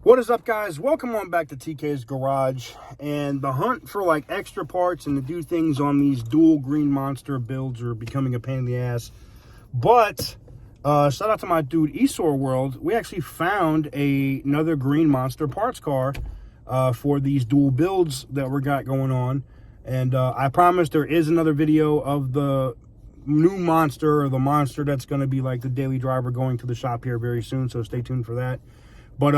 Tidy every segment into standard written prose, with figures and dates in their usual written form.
What is up, guys? Welcome on back to TK's Garage. And the hunt for like extra parts and to do things on these dual green Monster builds are becoming a pain in the ass. But shout out to my dude Esor World. We actually found another green Monster parts car for these dual builds that we got going on. And I promise there is another video of the new Monster, or the Monster that's going to be like the daily driver, going to the shop here very soon. So stay tuned for that. But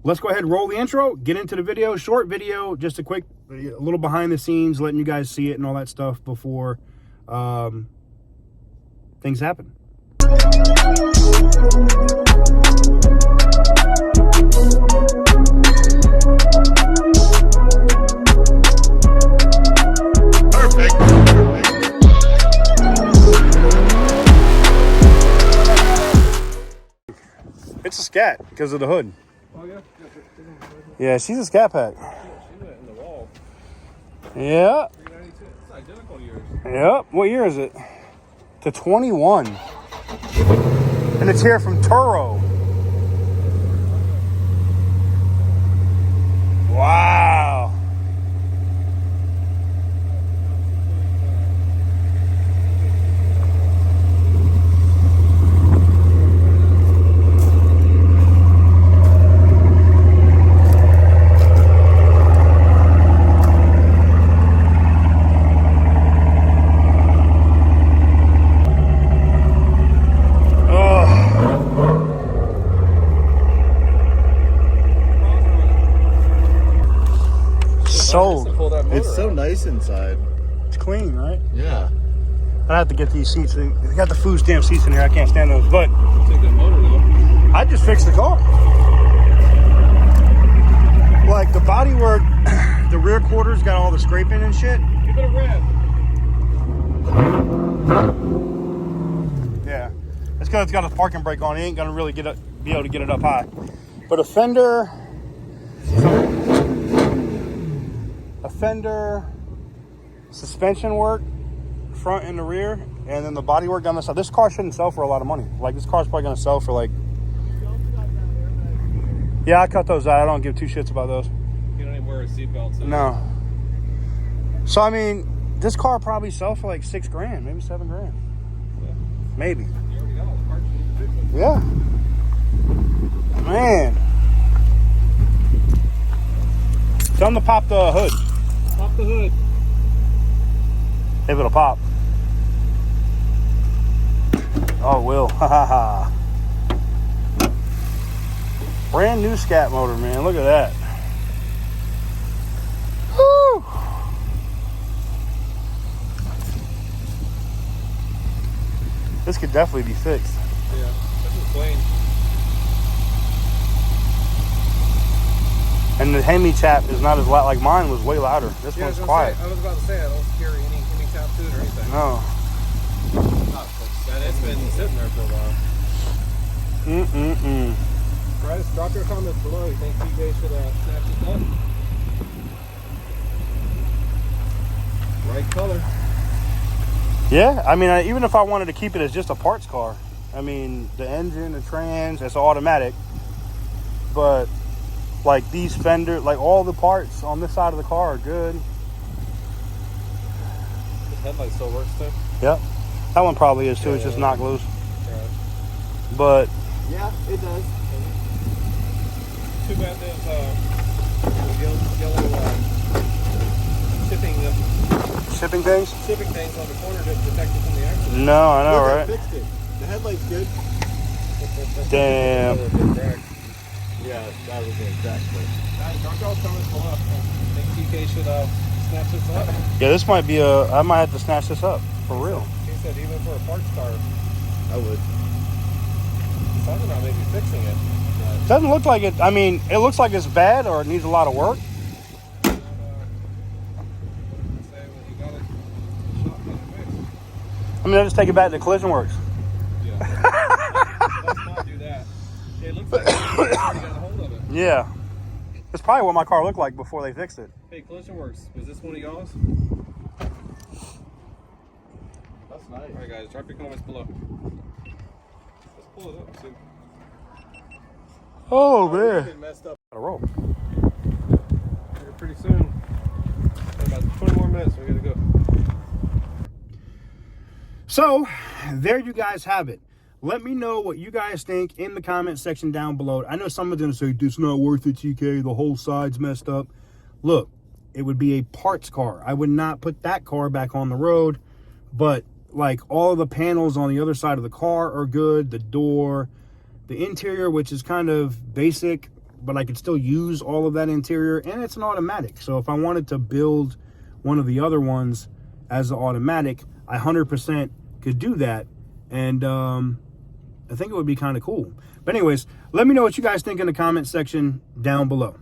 let's go ahead and roll the intro, get into the video. Short video, just a little behind the scenes, letting you guys see it and all that stuff before things happen. It's a Scat because of the hood. Oh, yeah? Yeah, she's a Scat Pack. She went in the wall. Yeah. 392. It's identical to yours. Yep. What year is it? To 21. And it's here from Turo. Wow. Sold. It's so nice inside. It's clean, right? Yeah. I have to get these seats. They got the food stamp seats in here. I can't stand those. But It's a good motor, though. I just fixed the car. Like the bodywork, the rear quarters got all the scraping and shit. Give it a rev. Yeah, it's because it's got a parking brake on. It ain't gonna really be able to get it up high. But a fender, suspension work, front and the rear, and then the body work on the side. This car shouldn't sell for a lot of money. Like, this car's probably gonna sell for like, yeah, I cut those out. I don't give two shits about those. You don't even wear a seatbelt. So. No. So I mean, this car probably sell for like $6 grand, maybe $7 grand, Yeah. maybe. You already got all the parts you need to fix it. Yeah. Man. Tell them to pop the hood. Pop the hood. If it'll pop. Oh, it will. Ha ha ha. Brand new Scat motor, man. Look at that. Woo. This could definitely be fixed. Yeah. This is clean. And the Hemi tap is not as loud. Like mine was way louder. This one's quiet. I was about to say, I don't scare any tap to it or anything. No. And it's been sitting there for a while. Guys, drop your comments below. You think TJ should snatch this up? Right color. Yeah, I mean, even if I wanted to keep it as just a parts car, I mean, the engine, the trans, it's automatic. But like these fender, like all the parts on this side of the car are good. This headlight still works too. Yep, that one probably is too. Yeah, It's just yeah. knocked loose. Right. But Yeah, it does. Too bad there's yellow shipping things? shipping things on the corner to protect it from the accident. No, I know, Look, I right? fixed it. The headlight's good. Damn. Yeah, that was it, exactly. Guys, drop y'all comments below. I think TK should snatch this up. Yeah, this might be I might have to snatch this up for real. He said even for a parts car, I would. he's talking about maybe fixing it. Doesn't look like it. I mean, it looks like it's bad or it needs a lot of work. Say when you got it shot, get it fixed. I mean, I'll just take it back to Collision Works. Yeah. Let's not do that. It looks like you already got a hold of it. Yeah. It's probably what my car looked like before they fixed it. Hey, Collision Works, was this one of y'all's? That's nice. Alright guys, drop your comments below. Let's pull it up and see. Oh, It's man. messed up. Gotta roll. Here pretty soon. In about 20 more minutes, we gotta go. So, there you guys have it. Let me know what you guys think in the comment section down below. I know some of them say, it's not worth it, TK. The whole side's messed up. Look, it would be a parts car. I would not put that car back on the road. But, like, all of the panels on the other side of the car are good. The door, the interior, which is kind of basic, but I could still use all of that interior. And it's an automatic. So, if I wanted to build one of the other ones as an automatic, I 100% could do that. And, I think it would be kind of cool. But anyways, let me know what you guys think in the comment section down below.